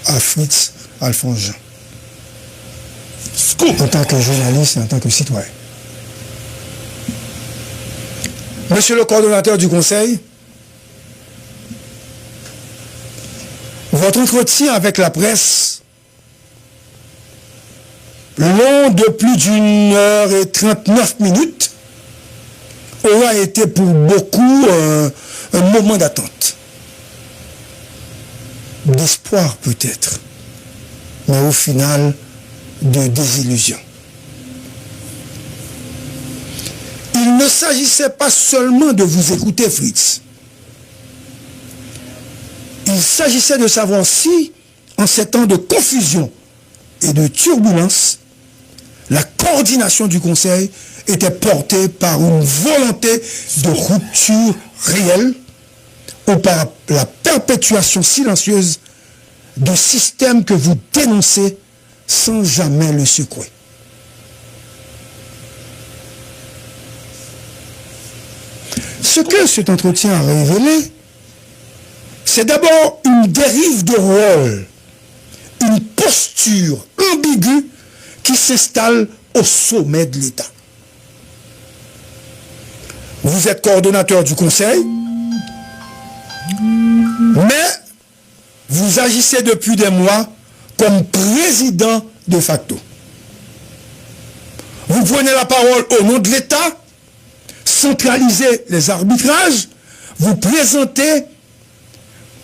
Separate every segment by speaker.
Speaker 1: à Fritz Alphonse Jean. En tant que journaliste et en tant que citoyen. Monsieur le coordonnateur du Conseil, votre entretien avec la presse, long de plus d'1h39, aura été pour beaucoup un moment d'attente. D'espoir peut-être, mais au final, de désillusion. Il ne s'agissait pas seulement de vous écouter, Fritz. Il s'agissait de savoir si, en ces temps de confusion et de turbulence, la coordination du Conseil était portée par une volonté de rupture réelle ou par la perpétuation silencieuse de systèmes que vous dénoncez sans jamais le secouer. Ce que cet entretien a révélé, c'est d'abord une dérive de rôle, une posture ambiguë qui s'installe au sommet de l'État. Vous êtes coordonnateur du Conseil, mais vous agissez depuis des mois comme président de facto. Vous prenez la parole au nom de l'État, centralisez les arbitrages, vous présentez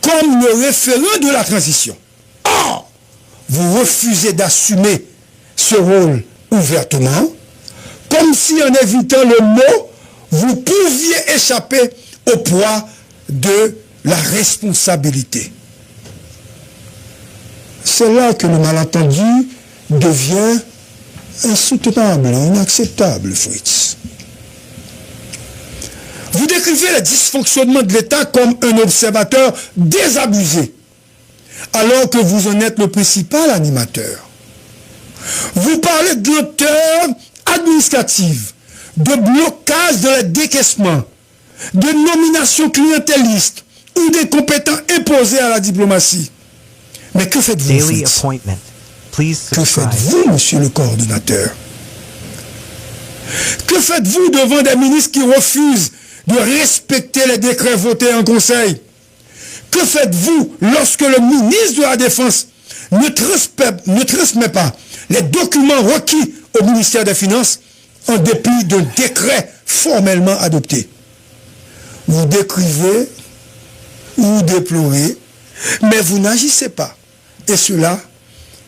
Speaker 1: comme le référent de la transition. Or, vous refusez d'assumer ce rôle ouvertement, comme si en évitant le mot, vous pouviez échapper au poids de la responsabilité. C'est là que le malentendu devient insoutenable, inacceptable, Fritz. Vous décrivez le dysfonctionnement de l'État comme un observateur désabusé, alors que vous en êtes le principal animateur. Vous parlez de lenteur administrative, de blocage de la décaissement, de nomination clientéliste ou des compétences imposés à la diplomatie. Mais que faites-vous, Fritz? Que faites-vous, monsieur le coordonnateur? Que faites-vous devant des ministres qui refusent de respecter les décrets votés en Conseil? Que faites-vous lorsque le ministre de la Défense ne transmet pas les documents requis au ministère des Finances en dépit d'un décret formellement adopté? Vous décrivez, vous déplorez, mais vous n'agissez pas. Et cela,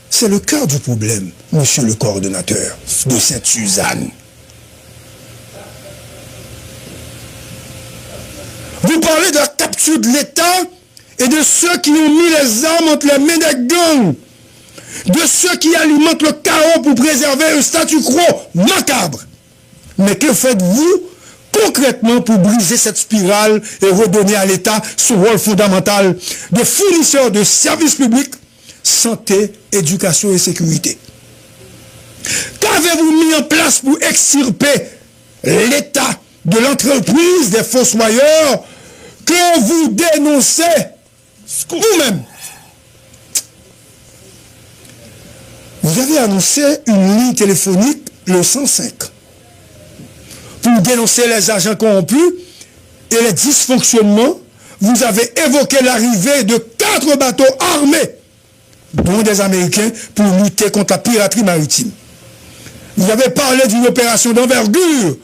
Speaker 1: c'est le cœur du problème, monsieur le coordonnateur de cette Suzanne. Vous parlez de la capture de l'État et de ceux qui ont mis les armes entre les mains des gangs, de ceux qui alimentent le chaos pour préserver un statu quo macabre. Mais que faites-vous concrètement pour briser cette spirale et redonner à l'État son rôle fondamental de fournisseur de services publics, santé, éducation et sécurité? Qu'avez-vous mis en place pour extirper l'État de l'entreprise des fossoyeurs que vous dénoncez vous-même? Vous avez annoncé une ligne téléphonique, le 105, pour dénoncer les agents corrompus et les dysfonctionnements. Vous avez évoqué l'arrivée de 4 bateaux armés, dont des Américains, pour lutter contre la piraterie maritime. Vous avez parlé d'une opération d'envergure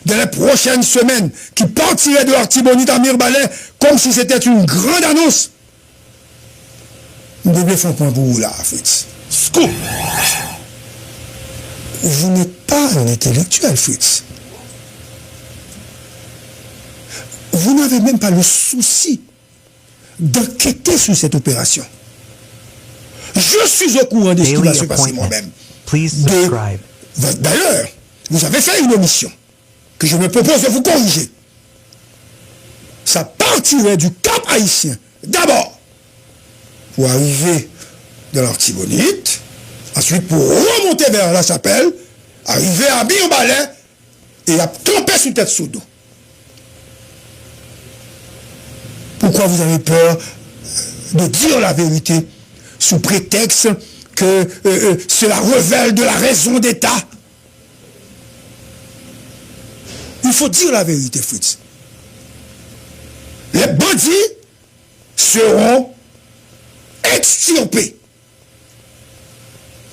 Speaker 1: dans les prochaines semaines qui partirait de l'Artibonite à Mirbalet comme si c'était une grande annonce. Vous devez faire un point pour vous là, Fritz. Scoop! Vous n'êtes pas un intellectuel, Fritz. Vous n'avez même pas le souci d'enquêter sur cette opération. Je suis au courant de ce qui va se passer moi-même. D'ailleurs, vous avez fait une omission que je me propose de vous corriger. Ça partirait du Cap Haïtien, d'abord, pour arriver dans l'Artibonite, ensuite pour remonter vers la Chapelle, arriver à Mirbalet et à camper sous tête sous dos. Pourquoi vous avez peur de dire la vérité sous prétexte que cela révèle de la raison d'État. Il faut dire la vérité, Fritz. Les bandits seront extirpés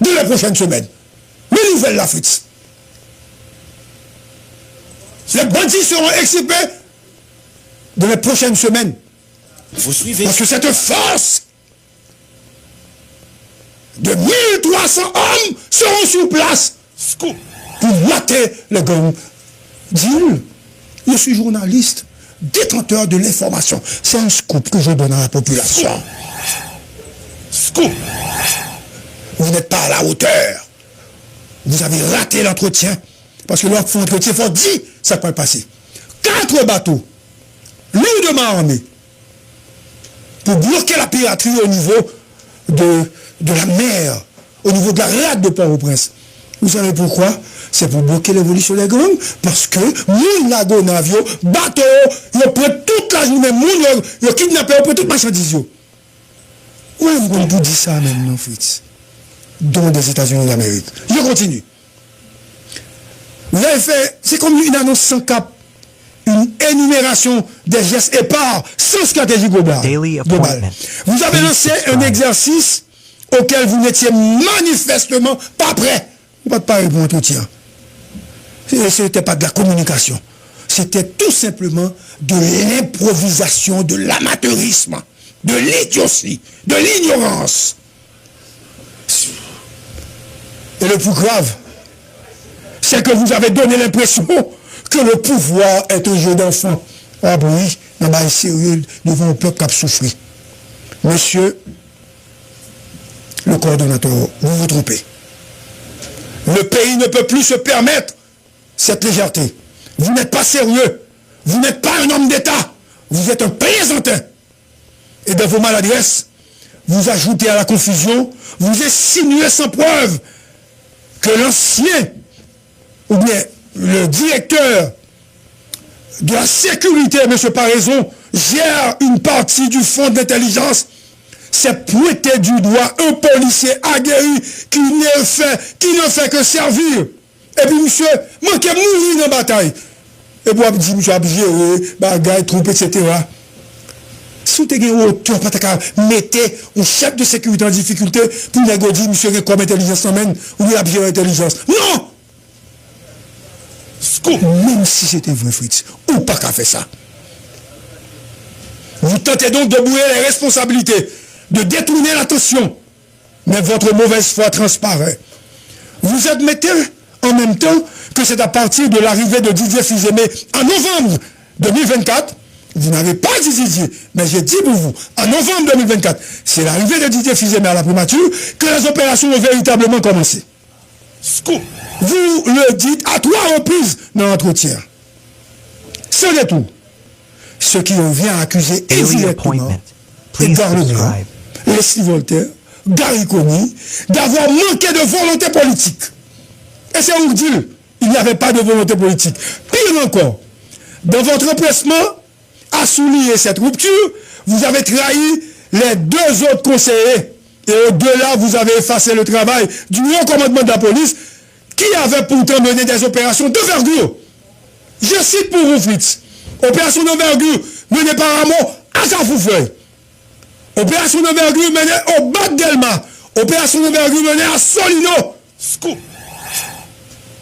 Speaker 1: dans les prochaines semaines. Mais nouvelle la Fritz. Les bandits seront extirpés dans les prochaines semaines.
Speaker 2: Vous suivez.
Speaker 1: Parce que cette force de 1300 hommes seront sur place
Speaker 2: Scoop.
Speaker 1: pour mater le gang. Dis-le, je suis journaliste, détenteur de l'information. C'est un scoop que je donne à la population.
Speaker 2: Scoop.
Speaker 1: Vous n'êtes pas à la hauteur. Vous avez raté l'entretien. Parce que l'entretien, il faut dire, ça peut passer. 4 bateaux, lourdement armés, pour bloquer la piraterie au niveau de la mer, au niveau de la rade de Port-au-Prince. Vous savez pourquoi? C'est pour bloquer l'évolution des gangs. Parce que, moun lago navio, bateau, ils prennent toute la journée, moun, ils kidnappent, ils prennent toute marchandise. Ouais, vous pouvez dire ça même, non, Fritz? Dont des États-Unis d'Amérique. Je continue. Vous avez fait, c'est comme une annonce sans cap, une énumération des gestes épars, sans stratégie globale. Vous avez lancé un exercice auquel vous n'étiez manifestement pas prêt. Vous n'êtes pas parler pour entretien. Ce n'était pas de la communication. C'était tout simplement de l'improvisation, de l'amateurisme, de l'idiotie, de l'ignorance. Et le plus grave, c'est que vous avez donné l'impression que le pouvoir est un jeu d'enfant. Ah oui, non, mais sérieux devant un peuple qui a souffert. Monsieur le coordonnateur, vous vous trompez. Le pays ne peut plus se permettre cette légèreté. Vous n'êtes pas sérieux. Vous n'êtes pas un homme d'État. Vous êtes un plaisantin. Et dans vos maladresses, vous ajoutez à la confusion, vous insinuez sans preuve que l'ancien, ou bien le directeur de la sécurité, M. Paraison, gère une partie du fonds d'intelligence. C'est pointer du doigt un policier aguerri qui ne fait que servir. Et puis, monsieur, manque mourir dans la bataille. Et puis, dit, monsieur, a géré, bagaille, trompé, etc. Si vous avez autant, mettez un chef de sécurité en difficulté pour nous dire, monsieur, comme intelligence emmène, ou il a bien intelligence. Non! Même si c'était vrai, Fritz, ou pas qu'à faire ça. Vous tentez donc de bouler les responsabilités, de détourner l'attention, mais votre mauvaise foi transparaît. Vous admettez en même temps que c'est à partir de l'arrivée de Didier Fils-Aimé en novembre 2024, vous n'avez pas dit Didier, mais j'ai dit pour vous, en novembre 2024, c'est l'arrivée de Didier Fils-Aimé à la primature que les opérations ont véritablement commencé. Scoop. Vous le dites à 3 reprises dans l'entretien. Ce détour, ce qui revient à accuser indirectement Edouard Legrand, Leslie Voltaire, Gary Coney, d'avoir manqué de volonté politique. Et c'est vous dire, il n'y avait pas de volonté politique. Pire encore, dans votre empressement à souligner cette rupture, vous avez trahi les 2 autres conseillers. Et au-delà, vous avez effacé le travail du haut commandement de la police qui avait pourtant mené des opérations d'envergure. Je cite pour vous, Fritz. Opération d'envergure menée par Ramon à Carrefourfeuille. Opération d'envergure menée au Bac Delma. Opération d'envergure menée à Solino. Scoop.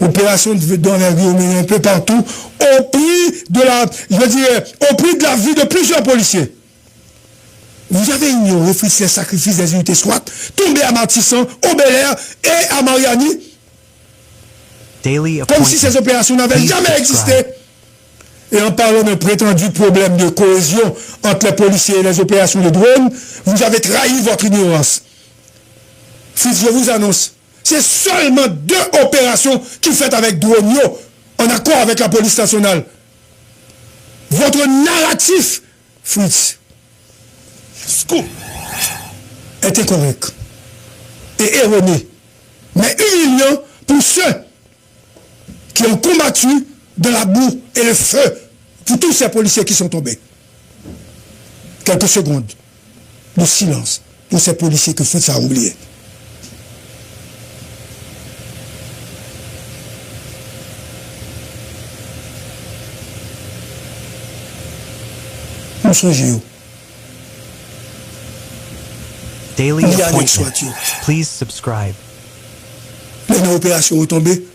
Speaker 1: Opération d'envergure menée un peu partout au prix de la vie de plusieurs policiers. Vous avez ignoré, Fritz, les sacrifices des unités SWAT, tombés à Martissan, au Bel-Air et à Mariani. Comme si ces opérations n'avaient jamais existé. Et en parlant d'un prétendu problème de cohésion entre les policiers et les opérations de drones, vous avez trahi votre ignorance. Fritz, je vous annonce, c'est seulement 2 opérations qui faites avec drone en accord avec la police nationale. Votre narratif, Fritz, est incorrect et erroné, mais humiliant pour ceux qui ont combattu dans la boue et le feu pour tous ces policiers qui sont tombés. Quelques secondes de silence pour ces policiers que Fritz a oubliés. On songe.
Speaker 3: Daily
Speaker 1: Il y a un
Speaker 3: appointment.
Speaker 1: soit-il.
Speaker 3: Please subscribe.
Speaker 1: Une opération retombée.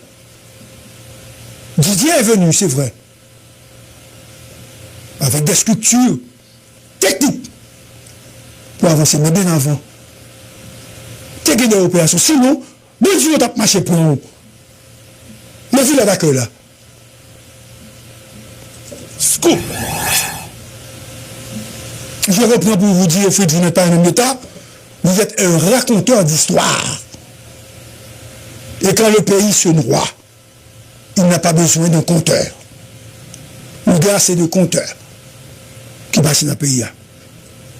Speaker 1: Didier est venu, c'est vrai. Avec des structures techniques pour avancer, mais bien avant. T'es gagné l'opération. Sinon, bon Dieu, t'as marché pour nous. Mais vu la d'accueil là.
Speaker 2: Scoop.
Speaker 1: Je reprends pour vous dire, Fritz, vous n'êtes pas un homme d'État, vous êtes un raconteur d'histoire. Et quand le pays se noie, il n'a pas besoin d'un compteur. Le gars, c'est de compteurs qui passent dans le pays.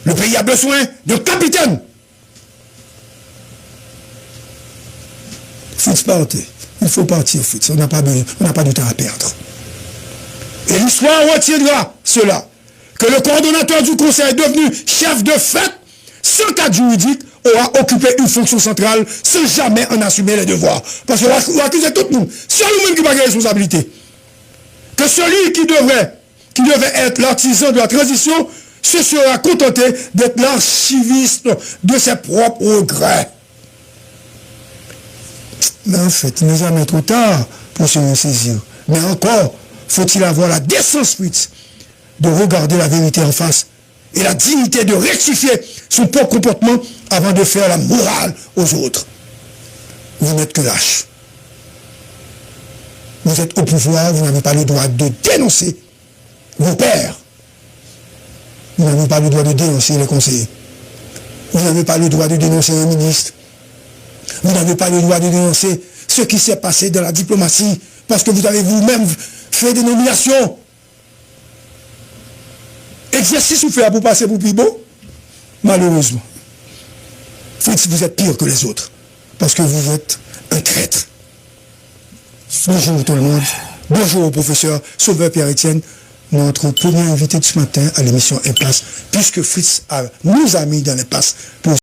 Speaker 1: Le pays a besoin d'un capitaine. Fritz, partez. Il faut partir, Fritz. On n'a pas de temps à perdre. Et l'histoire retiendra cela. Que le coordonnateur du conseil devenu chef de fête, sans cadre juridique, aura occupé une fonction centrale sans jamais en assumer les devoirs. Parce qu'on va accuser tout le monde. C'est nous-mêmes qui n'avons pas de responsabilité. Que celui qui devait être l'artisan de la transition se sera contenté d'être l'archiviste de ses propres regrets. Mais en fait, il n'est jamais trop tard pour se ressaisir. Mais encore, faut-il avoir la décence, Fritz, de regarder la vérité en face et la dignité de rectifier son propre comportement avant de faire la morale aux autres. Vous n'êtes que lâche. Vous êtes au pouvoir, vous n'avez pas le droit de dénoncer vos pères. Vous n'avez pas le droit de dénoncer les conseillers. Vous n'avez pas le droit de dénoncer un ministre. Vous n'avez pas le droit de dénoncer ce qui s'est passé dans la diplomatie parce que vous avez vous-même fait des nominations. Exercice ou fait pour passer pour plus beau? Malheureusement. Fritz, vous êtes pire que les autres. Parce que vous êtes un traître. Bonjour tout le monde. Bonjour au professeur Sauveur Pierre-Étienne, notre premier invité de ce matin à l'émission Impasse, puisque Fritz nous a mis dans l'impasse pour